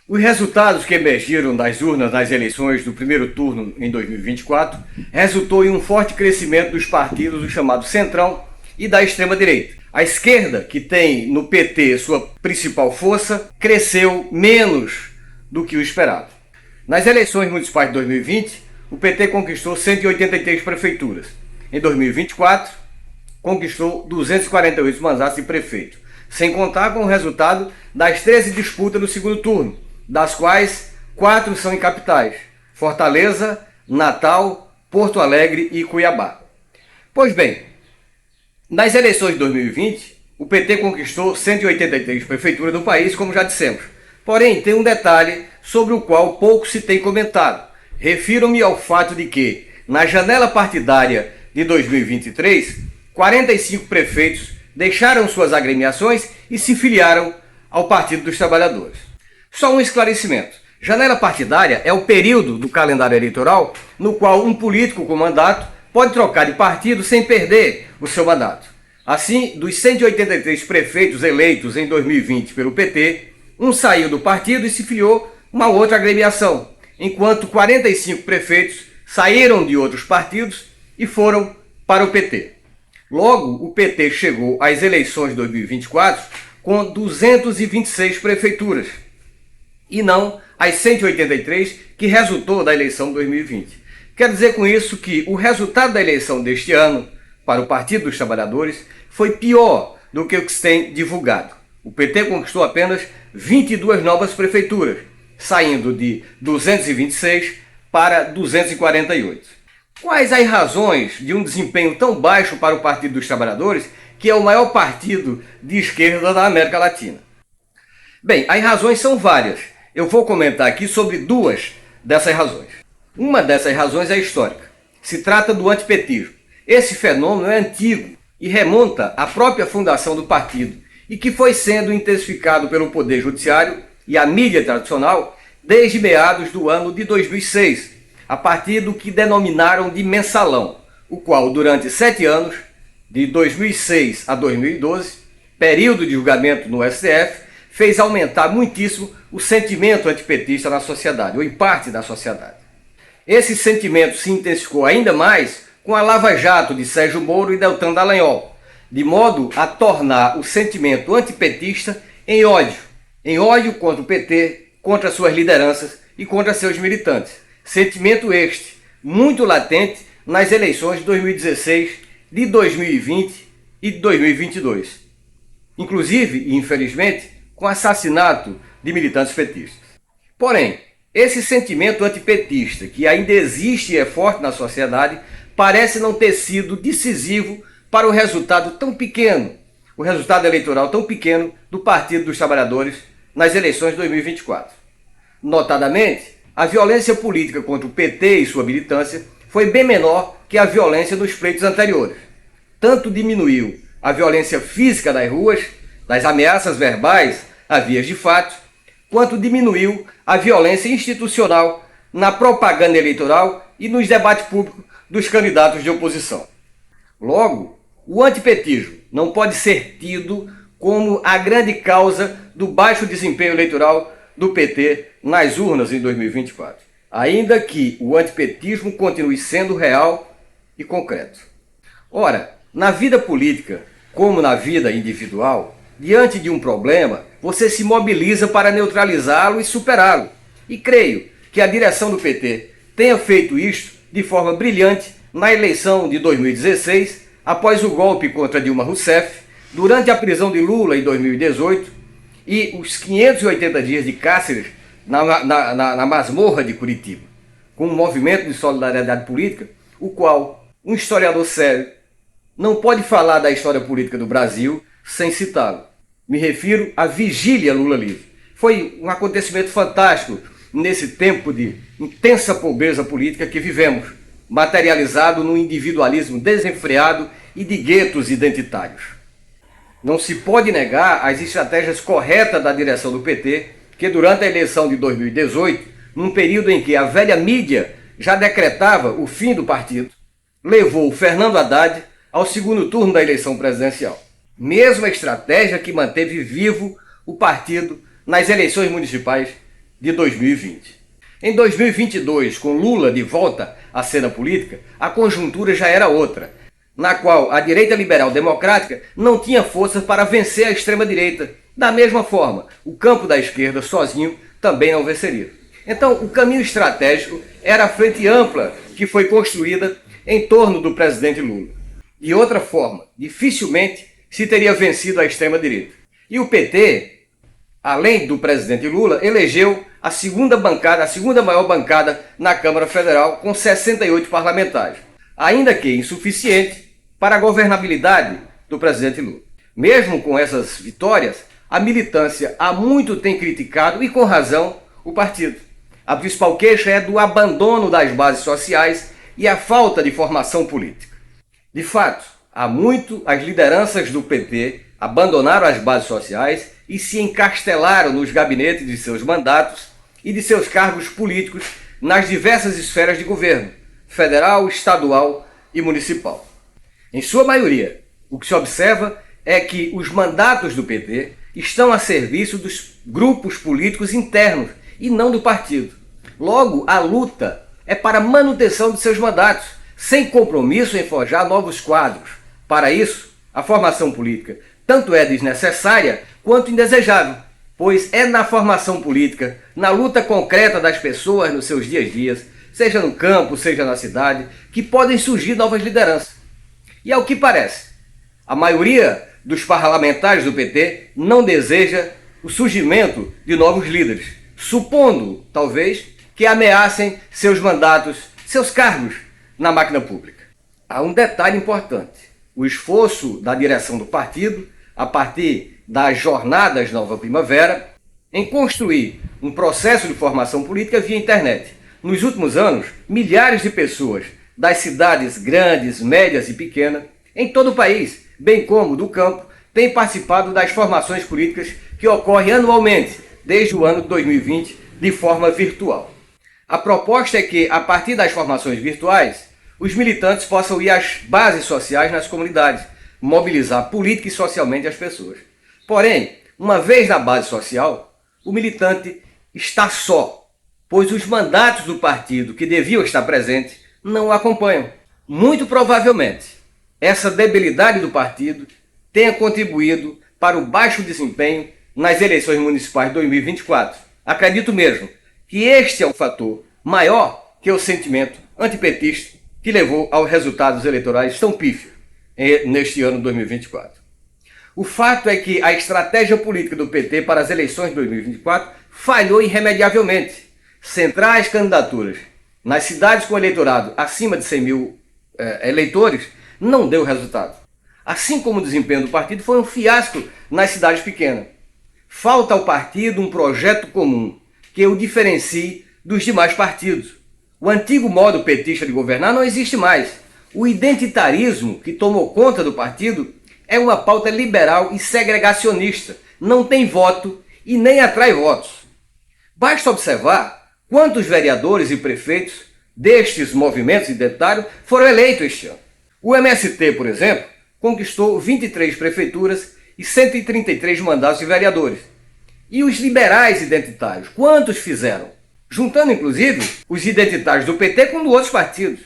Os resultados que emergiram das urnas nas eleições do primeiro turno em 2024 resultou em um forte crescimento dos partidos do chamado Centrão e da extrema-direita. A esquerda, que tem no PT sua principal força, cresceu menos do que o esperado. Nas eleições municipais de 2020, o PT conquistou 183 prefeituras. Em 2024, conquistou 248 mandatos de prefeito, sem contar com o resultado das 13 disputas do segundo turno, das quais 4 são em capitais: Fortaleza, Natal, Porto Alegre e Cuiabá. Pois bem, nas eleições de 2020, o PT conquistou 183 prefeituras do país, como já dissemos. Porém, tem um detalhe sobre o qual pouco se tem comentado. Refiro-me ao fato de que, na janela partidária de 2023, 45 prefeitos deixaram suas agremiações e se filiaram ao Partido dos Trabalhadores. Só um esclarecimento. Janela partidária é o período do calendário eleitoral no qual um político com mandato pode trocar de partido sem perder o seu mandato. Assim, dos 183 prefeitos eleitos em 2020 pelo PT, um saiu do partido e se filiou a uma outra agremiação, enquanto 45 prefeitos saíram de outros partidos e foram para o PT. Logo, o PT chegou às eleições de 2024 com 226 prefeituras, e não as 183 que resultou da eleição de 2020. Quero dizer com isso que o resultado da eleição deste ano para o Partido dos Trabalhadores foi pior do que o que se tem divulgado. O PT conquistou apenas 22 novas prefeituras, saindo de 226 para 248. Quais as razões de um desempenho tão baixo para o Partido dos Trabalhadores, que é o maior partido de esquerda da América Latina? Bem, as razões são várias. Eu vou comentar aqui sobre 2 dessas razões. Uma dessas razões é histórica. Se trata do antipetismo. Esse fenômeno é antigo e remonta à própria fundação do partido e que foi sendo intensificado pelo Poder Judiciário e a mídia tradicional desde meados do ano de 2006, a partir do que denominaram de mensalão, o qual durante 7 anos, de 2006 a 2012, período de julgamento no STF, fez aumentar muitíssimo o sentimento antipetista na sociedade, ou em parte da sociedade. Esse sentimento se intensificou ainda mais com a Lava Jato de Sérgio Moro e Deltan Dallagnol, de modo a tornar o sentimento antipetista em ódio contra o PT, contra suas lideranças e contra seus militantes. Sentimento este muito latente nas eleições de 2016, de 2020 e de 2022. Inclusive, e infelizmente, com assassinato de militantes petistas. Porém, esse sentimento antipetista, que ainda existe e é forte na sociedade, parece não ter sido decisivo para o resultado tão pequeno, o resultado eleitoral tão pequeno do Partido dos Trabalhadores nas eleições de 2024. Notadamente, a violência política contra o PT e sua militância foi bem menor que a violência nos pleitos anteriores. Tanto diminuiu a violência física das ruas, das ameaças verbais a vias de fato, quanto diminuiu a violência institucional na propaganda eleitoral e nos debates públicos dos candidatos de oposição. Logo, o antipetismo não pode ser tido como a grande causa do baixo desempenho eleitoral do PT nas urnas em 2024, ainda que o antipetismo continue sendo real e concreto. Ora, na vida política, como na vida individual, diante de um problema, você se mobiliza para neutralizá-lo e superá-lo. E creio que a direção do PT tenha feito isto de forma brilhante na eleição de 2016, após o golpe contra Dilma Rousseff, durante a prisão de Lula em 2018 e os 580 dias de cárcere na masmorra de Curitiba, com um movimento de solidariedade política, o qual um historiador sério não pode falar da história política do Brasil sem citá-lo. Me refiro à Vigília Lula Livre. Foi um acontecimento fantástico nesse tempo de intensa pobreza política que vivemos, materializado no individualismo desenfreado e de guetos identitários. Não se pode negar as estratégias corretas da direção do PT, que durante a eleição de 2018, num período em que a velha mídia já decretava o fim do partido, levou Fernando Haddad ao segundo turno da eleição presidencial. Mesma estratégia que manteve vivo o partido nas eleições municipais de 2020. Em 2022, com Lula de volta à cena política, a conjuntura já era outra, na qual a direita liberal democrática não tinha força para vencer a extrema-direita. Da mesma forma, o campo da esquerda sozinho também não venceria. Então, o caminho estratégico era a frente ampla que foi construída em torno do presidente Lula. De outra forma, dificilmente se teria vencido a extrema-direita. E o PT, além do presidente Lula, elegeu a segunda maior bancada na Câmara Federal, com 68 parlamentares, ainda que insuficiente para a governabilidade do presidente Lula. Mesmo com essas vitórias, a militância há muito tem criticado, e com razão, o partido. A principal queixa é do abandono das bases sociais e a falta de formação política. De fato, há muito as lideranças do PT abandonaram as bases sociais e se encastelaram nos gabinetes de seus mandatos e de seus cargos políticos nas diversas esferas de governo, federal, estadual e municipal. Em sua maioria, o que se observa é que os mandatos do PT estão a serviço dos grupos políticos internos e não do partido. Logo, a luta é para a manutenção de seus mandatos, sem compromisso em forjar novos quadros. Para isso, a formação política tanto é desnecessária quanto indesejável, pois é na formação política, na luta concreta das pessoas nos seus dias a dias, seja no campo, seja na cidade, que podem surgir novas lideranças. E ao que parece, a maioria dos parlamentares do PT não deseja o surgimento de novos líderes, supondo, talvez, que ameacem seus mandatos, seus cargos na máquina pública. Há um detalhe importante: o esforço da direção do partido, a partir das jornadas Nova Primavera, em construir um processo de formação política via internet. Nos últimos anos, milhares de pessoas das cidades grandes, médias e pequenas, em todo o país, bem como do campo, têm participado das formações políticas que ocorrem anualmente, desde o ano de 2020, de forma virtual. A proposta é que, a partir das formações virtuais, os militantes possam ir às bases sociais nas comunidades, mobilizar política e socialmente as pessoas. Porém, uma vez na base social, o militante está só, pois os mandatos do partido que deviam estar presentes não o acompanham. Muito provavelmente, essa debilidade do partido tenha contribuído para o baixo desempenho nas eleições municipais de 2024. Acredito mesmo que este é o fator maior que o sentimento antipetista que levou aos resultados eleitorais tão pífios neste ano de 2024. O fato é que a estratégia política do PT para as eleições de 2024 falhou irremediavelmente. Centrar as candidaturas nas cidades com eleitorado acima de 100 mil eleitores não deu resultado. Assim como o desempenho do partido foi um fiasco nas cidades pequenas. Falta ao partido um projeto comum que o diferencie dos demais partidos. O antigo modo petista de governar não existe mais. O identitarismo que tomou conta do partido é uma pauta liberal e segregacionista. Não tem voto e nem atrai votos. Basta observar quantos vereadores e prefeitos destes movimentos identitários foram eleitos este ano. O MST, por exemplo, conquistou 23 prefeituras e 133 mandatos de vereadores. E os liberais identitários, quantos fizeram? Juntando, inclusive, os identitários do PT com outros partidos.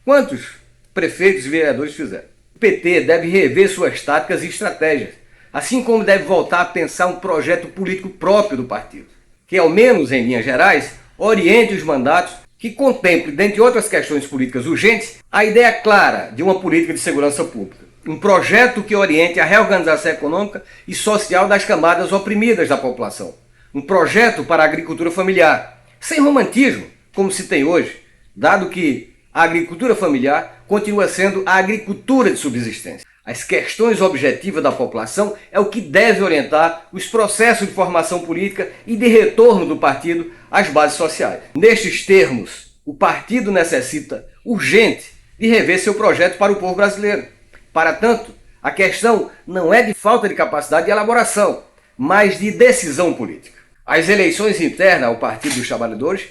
Quantos prefeitos e vereadores fizeram? O PT deve rever suas táticas e estratégias, assim como deve voltar a pensar um projeto político próprio do partido, que, ao menos em linhas gerais, oriente os mandatos, que contemple, dentre outras questões políticas urgentes, a ideia clara de uma política de segurança pública. Um projeto que oriente a reorganização econômica e social das camadas oprimidas da população. Um projeto para a agricultura familiar, sem romantismo, como se tem hoje, dado que a agricultura familiar continua sendo a agricultura de subsistência. As questões objetivas da população é o que deve orientar os processos de formação política e de retorno do partido às bases sociais. Nestes termos, o partido necessita urgente de rever seu projeto para o povo brasileiro. Para tanto, a questão não é de falta de capacidade de elaboração, mas de decisão política. As eleições internas ao Partido dos Trabalhadores,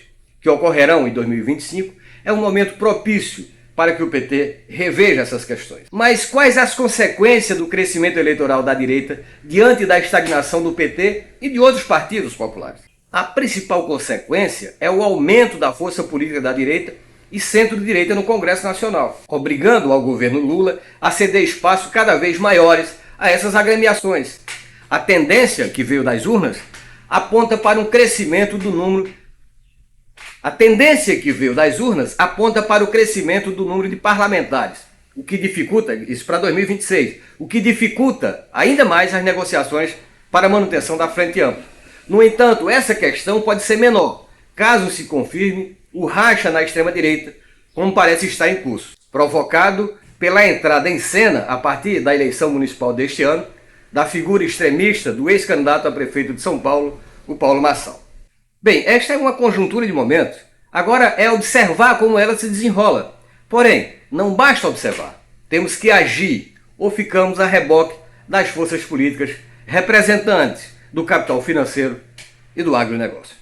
que ocorrerão em 2025, é um momento propício para que o PT reveja essas questões. Mas quais as consequências do crescimento eleitoral da direita diante da estagnação do PT e de outros partidos populares? A principal consequência é o aumento da força política da direita e centro-direita no Congresso Nacional, obrigando ao governo Lula a ceder espaço cada vez maiores a essas agremiações. A tendência que veio das urnas aponta para um crescimento do número de parlamentares, o que dificulta, isso para 2026, o que dificulta ainda mais as negociações para a manutenção da Frente Ampla. No entanto, essa questão pode ser menor, caso se confirme o racha na extrema-direita, como parece estar em curso, provocado pela entrada em cena, a partir da eleição municipal deste ano, da figura extremista do ex-candidato a prefeito de São Paulo, o Paulo Massal. Bem, esta é uma conjuntura de momento. Agora é observar como ela se desenrola. Porém, não basta observar. Temos que agir ou ficamos a reboque das forças políticas representantes do capital financeiro e do agronegócio.